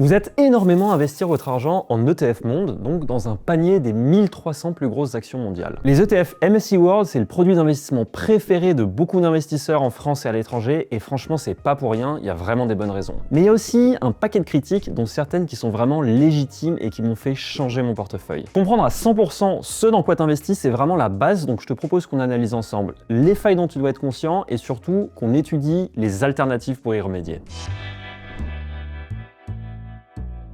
Vous êtes énormément à investir votre argent en ETF Monde, donc dans un panier des 1300 plus grosses actions mondiales. Les ETF MSCI World, c'est le produit d'investissement préféré de beaucoup d'investisseurs en France et à l'étranger, et franchement, c'est pas pour rien, il y a vraiment des bonnes raisons. Mais il y a aussi un paquet de critiques, dont certaines qui sont vraiment légitimes et qui m'ont fait changer mon portefeuille. Comprendre à 100% ce dans quoi tu investis, c'est vraiment la base, donc je te propose qu'on analyse ensemble les failles dont tu dois être conscient et surtout qu'on étudie les alternatives pour y remédier.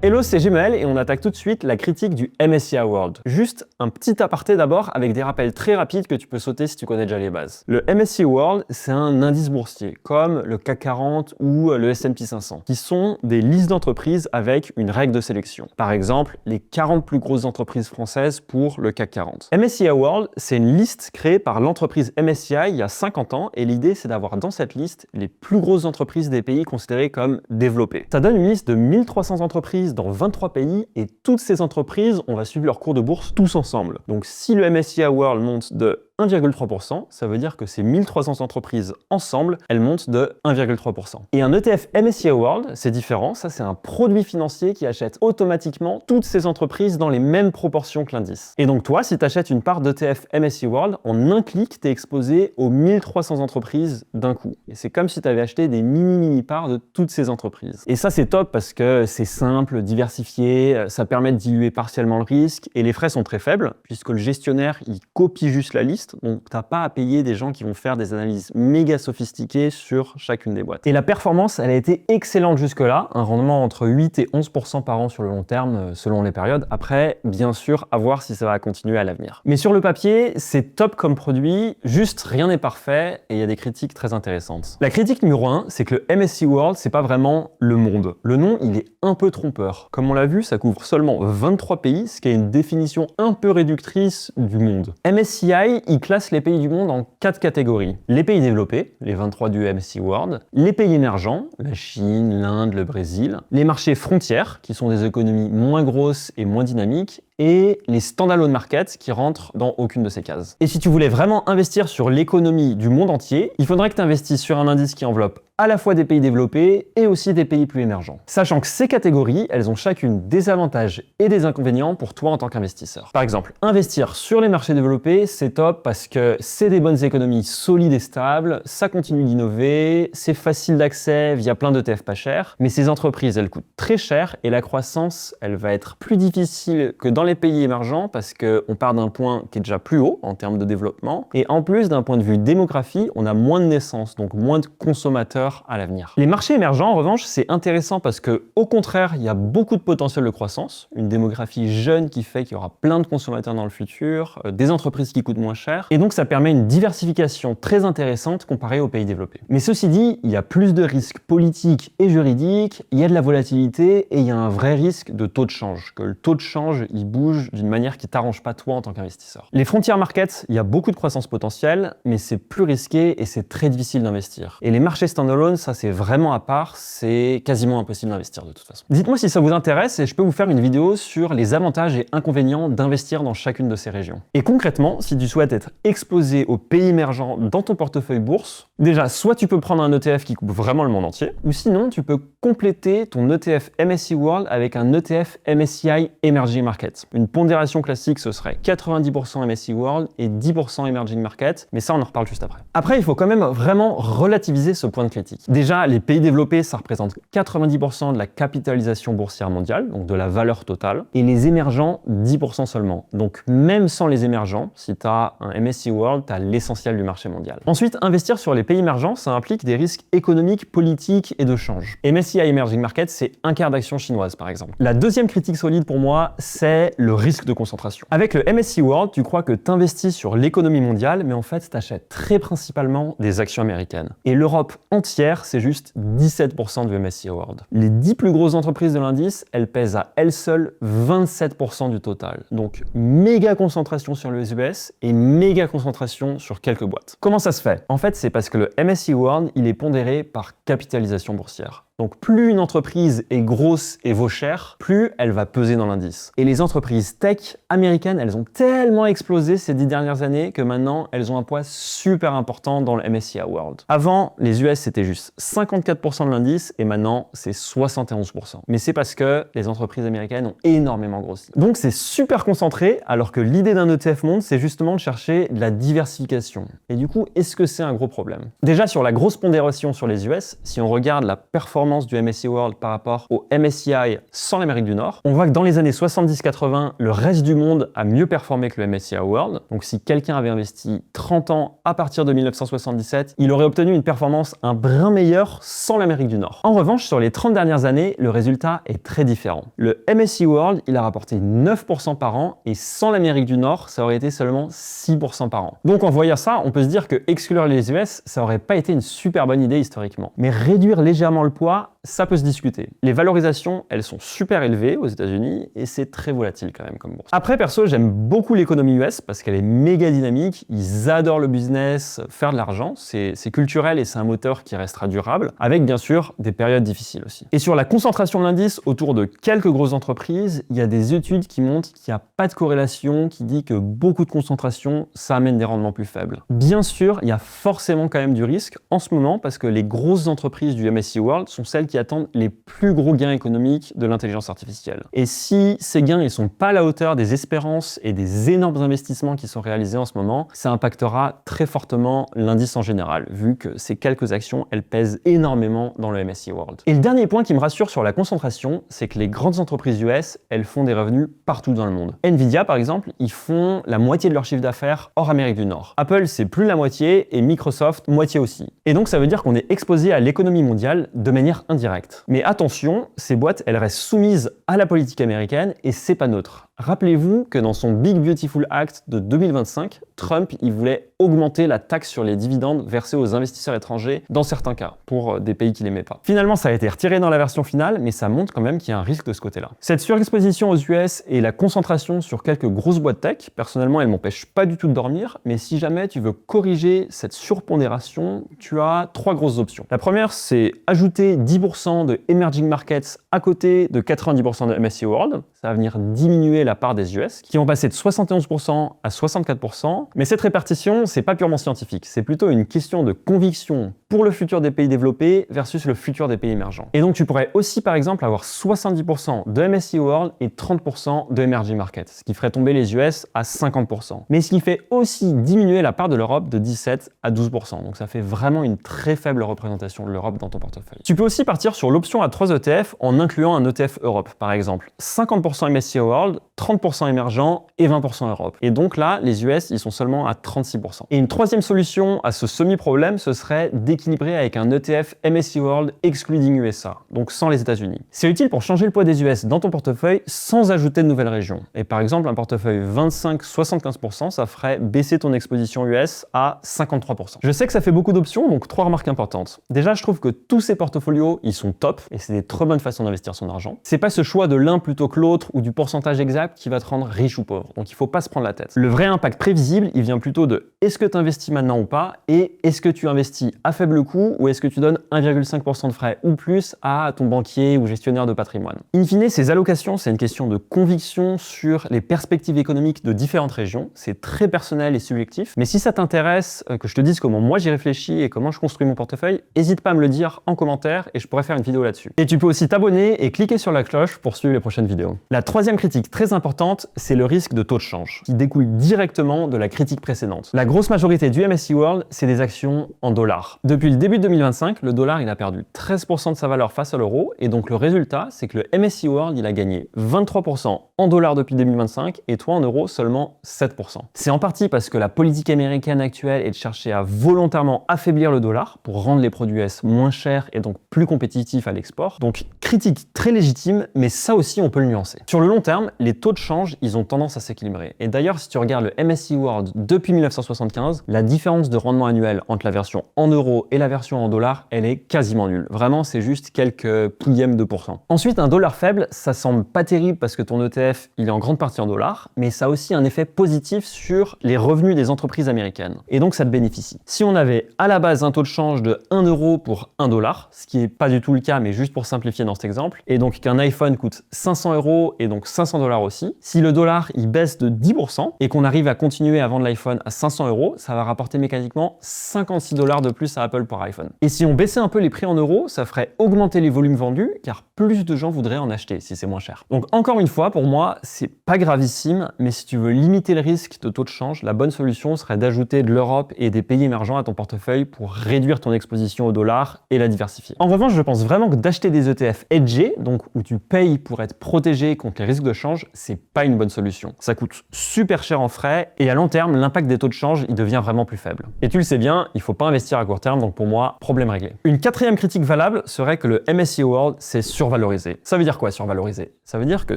Hello, c'est Gmaël et on attaque tout de suite la critique du MSCI World. Juste un petit aparté d'abord avec des rappels très rapides que tu peux sauter si tu connais déjà les bases. Le MSCI World, c'est un indice boursier, comme le CAC 40 ou le S&P 500, qui sont des listes d'entreprises avec une règle de sélection. Par exemple, les 40 plus grosses entreprises françaises pour le CAC 40. MSCI World, c'est une liste créée par l'entreprise MSCI il y a 50 ans et l'idée c'est d'avoir dans cette liste les plus grosses entreprises des pays considérés comme développés. Ça donne une liste de 1300 entreprises dans 23 pays et toutes ces entreprises, on va suivre leur cours de bourse tous ensemble. Donc si le MSCI World monte de 1,3%, ça veut dire que ces 1300 entreprises ensemble, elles montent de 1,3%. Et un ETF MSCI World, c'est différent, ça c'est un produit financier qui achète automatiquement toutes ces entreprises dans les mêmes proportions que l'indice. Et donc toi, si tu achètes une part d'ETF MSCI World, en un clic, tu es exposé aux 1300 entreprises d'un coup. Et c'est comme si tu avais acheté des mini parts de toutes ces entreprises. Et ça c'est top parce que c'est simple, diversifié, ça permet de diluer partiellement le risque et les frais sont très faibles puisque le gestionnaire, il copie juste la liste. Donc, tu n'as pas à payer des gens qui vont faire des analyses méga sophistiquées sur chacune des boîtes. Et la performance, elle a été excellente jusque-là, un rendement entre 8 et 11% par an sur le long terme, selon les périodes. Après, bien sûr, à voir si ça va continuer à l'avenir. Mais sur le papier, c'est top comme produit, juste rien n'est parfait et il y a des critiques très intéressantes. La critique numéro 1, c'est que le MSCI World, c'est pas vraiment le monde. Le nom, il est un peu trompeur. Comme on l'a vu, ça couvre seulement 23 pays, ce qui est une définition un peu réductrice du monde. MSCI, il classe les pays du monde en 4 catégories. Les pays développés, les 23 du MSCI World, les pays émergents, la Chine, l'Inde, le Brésil, les marchés frontières, qui sont des économies moins grosses et moins dynamiques, et les standalone markets qui rentrent dans aucune de ces cases. Et si tu voulais vraiment investir sur l'économie du monde entier, il faudrait que tu investisses sur un indice qui enveloppe à la fois des pays développés et aussi des pays plus émergents. Sachant que ces catégories, elles ont chacune des avantages et des inconvénients pour toi en tant qu'investisseur. Par exemple, investir sur les marchés développés, c'est top parce que c'est des bonnes économies solides et stables, ça continue d'innover, c'est facile d'accès via plein d'ETF pas chers, mais ces entreprises, elles coûtent très cher et la croissance, elle va être plus difficile que dans les pays émergents parce qu'on part d'un point qui est déjà plus haut en termes de développement et en plus d'un point de vue démographie, on a moins de naissances, donc moins de consommateurs à l'avenir. Les marchés émergents, en revanche, c'est intéressant parce que, au contraire, il y a beaucoup de potentiel de croissance, une démographie jeune qui fait qu'il y aura plein de consommateurs dans le futur, des entreprises qui coûtent moins cher, et donc ça permet une diversification très intéressante comparée aux pays développés. Mais ceci dit, il y a plus de risques politiques et juridiques, il y a de la volatilité et il y a un vrai risque de taux de change, que le taux de change, il bouge d'une manière qui t'arrange pas toi en tant qu'investisseur. Les frontières markets, il y a beaucoup de croissance potentielle, mais c'est plus risqué et c'est très difficile d'investir. Et les marchés standalone, ça c'est vraiment à part, c'est quasiment impossible d'investir de toute façon. Dites-moi si ça vous intéresse et je peux vous faire une vidéo sur les avantages et inconvénients d'investir dans chacune de ces régions. Et concrètement, si tu souhaites être exposé aux pays émergents dans ton portefeuille bourse, déjà, soit tu peux prendre un ETF qui couvre vraiment le monde entier, ou sinon tu peux compléter ton ETF MSCI World avec un ETF MSCI Emerging Markets. Une pondération classique, ce serait 90% MSCI World et 10% Emerging Markets, mais ça on en reparle juste après. Après, il faut quand même vraiment relativiser ce point de critique. Déjà, les pays développés, ça représente 90% de la capitalisation boursière mondiale, donc de la valeur totale, et les émergents, 10% seulement. Donc même sans les émergents, si tu as un MSCI World, tu as l'essentiel du marché mondial. Ensuite, investir sur les pays émergents, ça implique des risques économiques, politiques et de change. MSCI Emerging Markets, c'est un quart d'actions chinoises, par exemple. La deuxième critique solide pour moi, c'est le risque de concentration. Avec le MSCI World, tu crois que tu investis sur l'économie mondiale, mais en fait, tu achètes très principalement des actions américaines. Et l'Europe entière, c'est juste 17% du MSCI World. Les 10 plus grosses entreprises de l'indice, elles pèsent à elles seules 27% du total. Donc méga concentration sur les US et méga concentration sur quelques boîtes. Comment ça se fait? En fait, c'est parce que le MSCI World, il est pondéré par capitalisation boursière. Donc plus une entreprise est grosse et vaut cher, plus elle va peser dans l'indice. Et les entreprises tech, américaines, elles ont tellement explosé ces 10 dernières années que maintenant, elles ont un poids super important dans le MSCI World. Avant, les US, c'était juste 54% de l'indice et maintenant, c'est 71%. Mais c'est parce que les entreprises américaines ont énormément grossi. Donc, c'est super concentré, alors que l'idée d'un ETF monde, c'est justement de chercher de la diversification. Et du coup, est-ce que c'est un gros problème? Déjà, sur la grosse pondération sur les US, si on regarde la performance du MSCI World par rapport au MSCI sans l'Amérique du Nord, on voit que dans les années 70-80, le reste du monde a mieux performé que le MSCI World. Donc si quelqu'un avait investi 30 ans à partir de 1977, il aurait obtenu une performance un brin meilleure sans l'Amérique du Nord. En revanche, sur les 30 dernières années, le résultat est très différent. Le MSCI World, il a rapporté 9% par an et sans l'Amérique du Nord, ça aurait été seulement 6% par an. Donc en voyant ça, on peut se dire que exclure les US, ça aurait pas été une super bonne idée historiquement. Mais réduire légèrement le poids, ça peut se discuter. Les valorisations, elles sont super élevées aux États-Unis et c'est très volatile quand même comme bourse. Après, perso, j'aime beaucoup l'économie US parce qu'elle est méga dynamique. Ils adorent le business, faire de l'argent. C'est culturel et c'est un moteur qui restera durable, avec bien sûr des périodes difficiles aussi. Et sur la concentration de l'indice autour de quelques grosses entreprises, il y a des études qui montrent qu'il n'y a pas de corrélation, qui dit que beaucoup de concentration, ça amène des rendements plus faibles. Bien sûr, il y a forcément quand même du risque en ce moment parce que les grosses entreprises du MSCI World sont celles qui attendent les plus gros gains économiques de l'intelligence artificielle. Et si ces gains ne sont pas à la hauteur des espérances et des énormes investissements qui sont réalisés en ce moment, ça impactera très fortement l'indice en général, vu que ces quelques actions, elles pèsent énormément dans le MSCI World. Et le dernier point qui me rassure sur la concentration, c'est que les grandes entreprises US, elles font des revenus partout dans le monde. Nvidia, par exemple, ils font la moitié de leur chiffre d'affaires hors Amérique du Nord. Apple, c'est plus la moitié et Microsoft, moitié aussi. Et donc, ça veut dire qu'on est exposé à l'économie mondiale de manière indirecte. Mais attention, ces boîtes, elles restent soumises à la politique américaine et c'est pas neutre. Rappelez-vous que dans son Big Beautiful Act de 2025, Trump, il voulait augmenter la taxe sur les dividendes versés aux investisseurs étrangers dans certains cas, pour des pays qu'il n'aimait pas. Finalement, ça a été retiré dans la version finale, mais ça montre quand même qu'il y a un risque de ce côté-là. Cette surexposition aux US et la concentration sur quelques grosses boîtes tech, personnellement, elle m'empêche pas du tout de dormir, mais si jamais tu veux corriger cette surpondération, tu as 3 grosses options. La première, c'est ajouter 10% de emerging markets à côté de 90% de MSCI World. Ça va venir diminuer la part des US, qui vont passer de 71% à 64%. Mais cette répartition, c'est pas purement scientifique. C'est plutôt une question de conviction pour le futur des pays développés versus le futur des pays émergents. Et donc, tu pourrais aussi, par exemple, avoir 70% de MSCI World et 30% de Emerging Markets, ce qui ferait tomber les US à 50%. Mais ce qui fait aussi diminuer la part de l'Europe de 17 à 12%. Donc, ça fait vraiment une très faible représentation de l'Europe dans ton portefeuille. Tu peux aussi partir sur l'option à 3 ETF en incluant un ETF Europe, par exemple. 50% MSCI World, 30% émergent et 20% Europe. Et donc là, les US, ils sont seulement à 36%. Et une troisième solution à ce semi-problème, ce serait d'équilibrer avec un ETF MSCI World excluding USA, donc sans les États-Unis. C'est utile pour changer le poids des US dans ton portefeuille sans ajouter de nouvelles régions. Et par exemple, un portefeuille 25-75%, ça ferait baisser ton exposition US à 53%. Je sais que ça fait beaucoup d'options, donc 3 remarques importantes. Déjà, je trouve que tous ces portfolios, ils sont top et c'est des très bonnes façons d'investir son argent. C'est pas ce choix de l'un plutôt que l'autre ou du pourcentage exact qui va te rendre riche ou pauvre. Donc il faut pas se prendre la tête. Le vrai impact prévisible, il vient plutôt de est-ce que tu investis maintenant ou pas et est-ce que tu investis à faible coût ou est-ce que tu donnes 1,5% de frais ou plus à ton banquier ou gestionnaire de patrimoine. In fine, ces allocations, c'est une question de conviction sur les perspectives économiques de différentes régions. C'est très personnel et subjectif. Mais si ça t'intéresse, que je te dise comment moi j'y réfléchis et comment je construis mon portefeuille, n'hésite pas à me le dire en commentaire et je pourrais faire une vidéo là-dessus. Et tu peux aussi t'abonner et cliquer sur la cloche pour suivre les prochaines vidéos. La troisième critique très importante, c'est le risque de taux de change, qui découle directement de la critique précédente. La grosse majorité du MSCI World, c'est des actions en dollars. Depuis le début de 2025, le dollar il a perdu 13% de sa valeur face à l'euro, et donc le résultat, c'est que le MSCI World il a gagné 23% en dollars depuis 2025, et toi en euros seulement 7%. C'est en partie parce que la politique américaine actuelle est de chercher à volontairement affaiblir le dollar pour rendre les produits US moins chers et donc plus compétitifs à l'export. Donc critique très légitime, mais ça aussi on peut le nuancer. Sur le long terme, les taux de change, ils ont tendance à s'équilibrer. Et d'ailleurs, si tu regardes le MSCI World depuis 1975, la différence de rendement annuel entre la version en euros et la version en dollars, elle est quasiment nulle. Vraiment, c'est juste quelques pouillèmes de pourcents. Ensuite, un dollar faible, ça semble pas terrible parce que ton ETF ETF, il est en grande partie en dollars, mais ça a aussi un effet positif sur les revenus des entreprises américaines. Et donc ça te bénéficie. Si on avait à la base un taux de change de 1 euro pour 1 dollar, ce qui n'est pas du tout le cas, mais juste pour simplifier dans cet exemple, et donc qu'un iPhone coûte 500 euros et donc 500 dollars aussi, si le dollar il baisse de 10% et qu'on arrive à continuer à vendre l'iPhone à 500 euros, ça va rapporter mécaniquement 56 dollars de plus à Apple par iPhone. Et si on baissait un peu les prix en euros, ça ferait augmenter les volumes vendus, car plus de gens voudraient en acheter si c'est moins cher. Donc encore une fois, pour moi, c'est pas gravissime, mais si tu veux limiter le risque de taux de change, la bonne solution serait d'ajouter de l'Europe et des pays émergents à ton portefeuille pour réduire ton exposition au dollar et la diversifier. En revanche, je pense vraiment que d'acheter des ETF hedgés, donc où tu payes pour être protégé contre les risques de change, c'est pas une bonne solution. Ça coûte super cher en frais et à long terme, l'impact des taux de change, il devient vraiment plus faible. Et tu le sais bien, il faut pas investir à court terme, donc pour moi, problème réglé. Une quatrième critique valable serait que le MSCI World, c'est survalorisé. Ça veut dire quoi, survalorisé? Ça veut dire que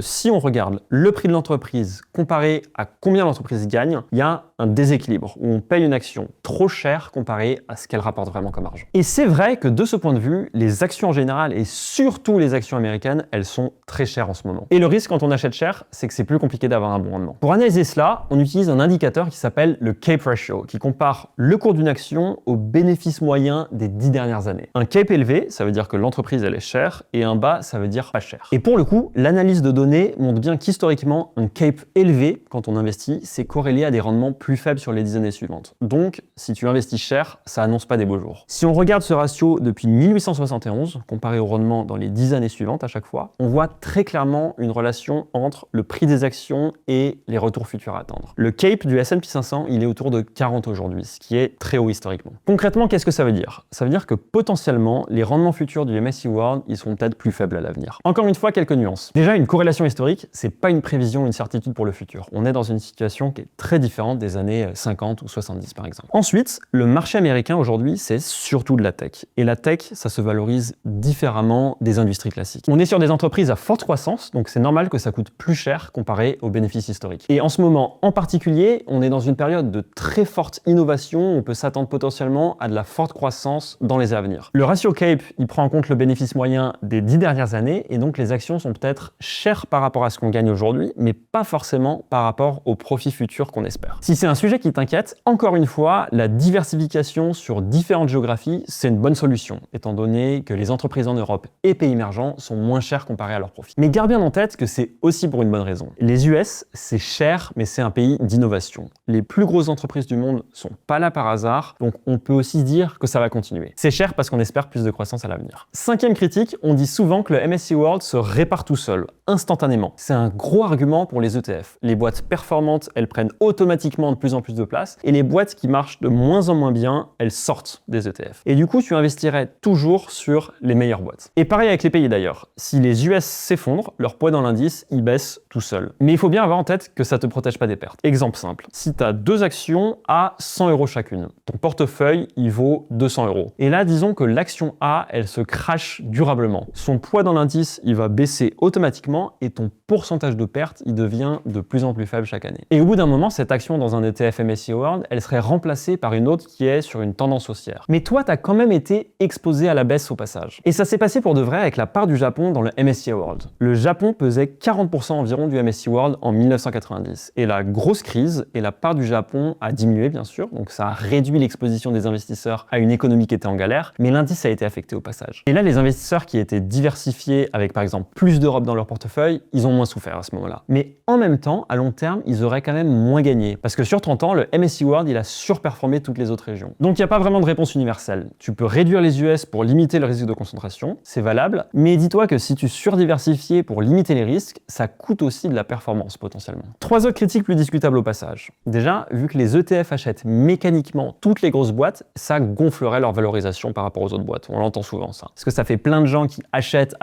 si on regarde le prix de l'entreprise comparé à combien l'entreprise gagne, il y a un déséquilibre où on paye une action trop chère comparée à ce qu'elle rapporte vraiment comme argent. Et c'est vrai que de ce point de vue, les actions en général et surtout les actions américaines, elles sont très chères en ce moment. Et le risque quand on achète cher, c'est que c'est plus compliqué d'avoir un bon rendement. Pour analyser cela, on utilise un indicateur qui s'appelle le CAPE Ratio, qui compare le cours d'une action au bénéfice moyen des 10 dernières années. Un CAPE élevé, ça veut dire que l'entreprise elle est chère, et un bas, ça veut dire pas cher. Et pour le coup, l'analyse de données montre bien qu'historiquement, un CAPE élevé, quand on investit, c'est corrélé à des rendements plus faibles sur les 10 années suivantes. Donc, si tu investis cher, ça annonce pas des beaux jours. Si on regarde ce ratio depuis 1871, comparé au rendement dans les 10 années suivantes à chaque fois, on voit très clairement une relation entre le prix des actions et les retours futurs à attendre. Le CAPE du S&P 500, il est autour de 40 aujourd'hui, ce qui est très haut historiquement. Concrètement, qu'est-ce que ça veut dire? Ça veut dire que potentiellement, les rendements futurs du MSCI World, ils seront peut-être plus faibles à l'avenir. Encore une fois, quelques nuances. Déjà, une corrélation historique, c'est pas une prévision, une certitude pour le futur. On est dans une situation qui est très différente des années 50 ou 70 par exemple. Ensuite, le marché américain aujourd'hui, c'est surtout de la tech. Et la tech, ça se valorise différemment des industries classiques. On est sur des entreprises à forte croissance, donc c'est normal que ça coûte plus cher comparé aux bénéfices historiques. Et en ce moment en particulier, on est dans une période de très forte innovation, on peut s'attendre potentiellement à de la forte croissance dans les années à venir. Le ratio CAPE, il prend en compte le bénéfice moyen des 10 dernières années, et donc les actions sont peut-être chères par rapport à ce qu'on gagne aujourd'hui, mais pas forcément par rapport aux profits futurs qu'on espère. Si c'est un sujet qui t'inquiète, encore une fois, la diversification sur différentes géographies, c'est une bonne solution, étant donné que les entreprises en Europe et pays émergents sont moins chères comparées à leurs profits. Mais garde bien en tête que c'est aussi pour une bonne raison. Les US, c'est cher, mais c'est un pays d'innovation. Les plus grosses entreprises du monde sont pas là par hasard, donc on peut aussi dire que ça va continuer. C'est cher parce qu'on espère plus de croissance à l'avenir. Cinquième critique, on dit souvent que le MSCI World se répare tout seul, instantanément. C'est un gros argument pour les ETF. Les boîtes performantes, elles prennent automatiquement de plus en plus de place, et les boîtes qui marchent de moins en moins bien, elles sortent des ETF. Et du coup, tu investirais toujours sur les meilleures boîtes. Et pareil avec les pays d'ailleurs. Si les US s'effondrent, leur poids dans l'indice, il baisse tout seul. Mais il faut bien avoir en tête que ça te protège pas des pertes. Exemple simple. Si tu as 2 actions à 100 euros chacune, ton portefeuille, il vaut 200 euros. Et là, disons que l'action A, elle se crache durablement. Son poids dans l'indice, il va baisser automatiquement et ton pourcentage de perte, il devient de plus en plus faible chaque année. Et au bout d'un moment, cette action dans un ETF MSCI World, elle serait remplacée par une autre qui est sur une tendance haussière. Mais toi, tu as quand même été exposé à la baisse au passage. Et ça s'est passé pour de vrai avec la part du Japon dans le MSCI World. Le Japon pesait 40% environ du MSCI World en 1990. Et la grosse crise, et la part du Japon a diminué bien sûr, donc ça a réduit l'exposition des investisseurs à une économie qui était en galère, mais l'indice a été affecté au passage. Et là, les investisseurs qui étaient diversifiés avec par exemple plus d'Europe dans leur portefeuille, ils ont moins souffert à ce moment-là. Mais en même temps, à long terme, ils auraient quand même moins gagné, parce que sur 30 ans, le MSCI World, il a surperformé toutes les autres régions. Donc il n'y a pas vraiment de réponse universelle. Tu peux réduire les US pour limiter le risque de concentration, c'est valable, mais dis-toi que si tu surdiversifies pour limiter les risques, ça coûte aussi de la performance potentiellement. 3 autres critiques plus discutables au passage. Déjà, vu que les ETF achètent mécaniquement toutes les grosses boîtes, ça gonflerait leur valorisation par rapport aux autres boîtes. On l'entend souvent ça. Parce que ça fait plein de gens qui achètent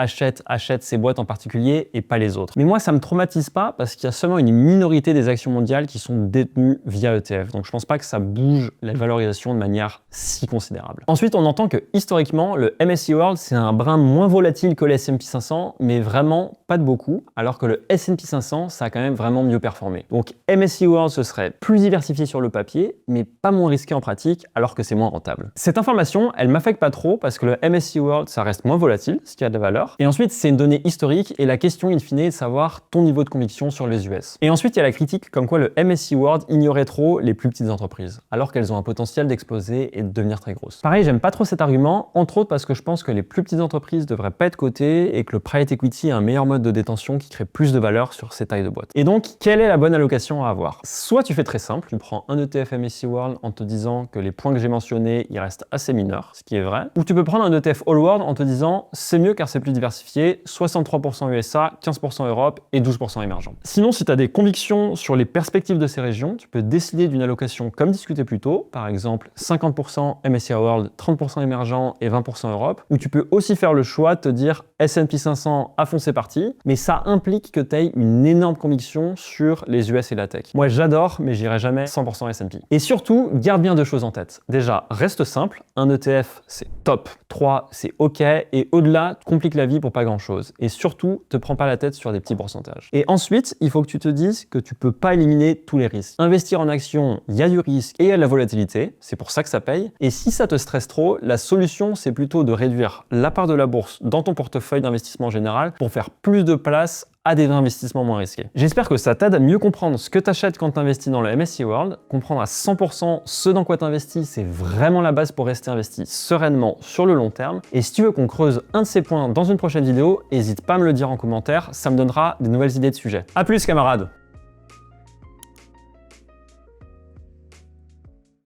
ces boîtes en particulier et pas les autres. Mais moi, ça me traumatise pas parce qu'il y a seulement une minorité des actions mondiales qui sont détenues via ETF. Donc je pense pas que ça bouge la valorisation de manière si considérable. Ensuite, on entend que historiquement, le MSCI World, c'est un brin moins volatile que le S&P 500, mais vraiment pas de beaucoup, alors que le S&P 500, ça a quand même vraiment mieux performé. Donc MSCI World, ce serait plus diversifié sur le papier, mais pas moins risqué en pratique, alors que c'est moins rentable. Cette information, elle m'affecte pas trop parce que le MSCI World, ça reste moins volatile, ce qui a de la valeur. Et ensuite, c'est une donnée historique et la question in fine est de savoir voir ton niveau de conviction sur les US. Et ensuite, il y a la critique comme quoi le MSCI World ignorait trop les plus petites entreprises, alors qu'elles ont un potentiel d'exploser et de devenir très grosses. Pareil, j'aime pas trop cet argument, entre autres parce que je pense que les plus petites entreprises devraient pas être cotées et que le private equity est un meilleur mode de détention qui crée plus de valeur sur ces tailles de boîte. Et donc, quelle est la bonne allocation à avoir? Soit tu fais très simple, tu prends un ETF MSCI World en te disant que les points que j'ai mentionnés, ils restent assez mineurs, ce qui est vrai, ou tu peux prendre un ETF All World en te disant c'est mieux car c'est plus diversifié, 63% USA, 15% Europe et 12% émergents. Sinon, si tu as des convictions sur les perspectives de ces régions, tu peux décider d'une allocation comme discuté plus tôt, par exemple 50% MSCI World, 30% émergents et 20% Europe, ou tu peux aussi faire le choix de te dire S&P 500 à fond c'est parti, mais ça implique que tu aies une énorme conviction sur les US et la tech. Moi j'adore, mais j'irai jamais 100% S&P. Et surtout, garde bien deux choses en tête. Déjà, reste simple, un ETF c'est top, 3 c'est ok, et au-delà, complique la vie pour pas grand-chose. Et surtout, te prends pas la tête sur des petits pourcentages. Et ensuite, il faut que tu te dises que tu peux pas éliminer tous les risques. Investir en action, il y a du risque et il y a de la volatilité, c'est pour ça que ça paye. Et si ça te stresse trop, la solution c'est plutôt de réduire la part de la bourse dans ton portefeuille d'investissement général pour faire plus de place à des investissements moins risqués. J'espère que ça t'aide à mieux comprendre ce que tu achètes quand tu investis dans le MSCI World. Comprendre à 100% ce dans quoi tu investis, c'est vraiment la base pour rester investi sereinement sur le long terme. Et si tu veux qu'on creuse un de ces points dans une prochaine vidéo, n'hésite pas à me le dire en commentaire, ça me donnera des nouvelles idées de sujets. A plus camarades!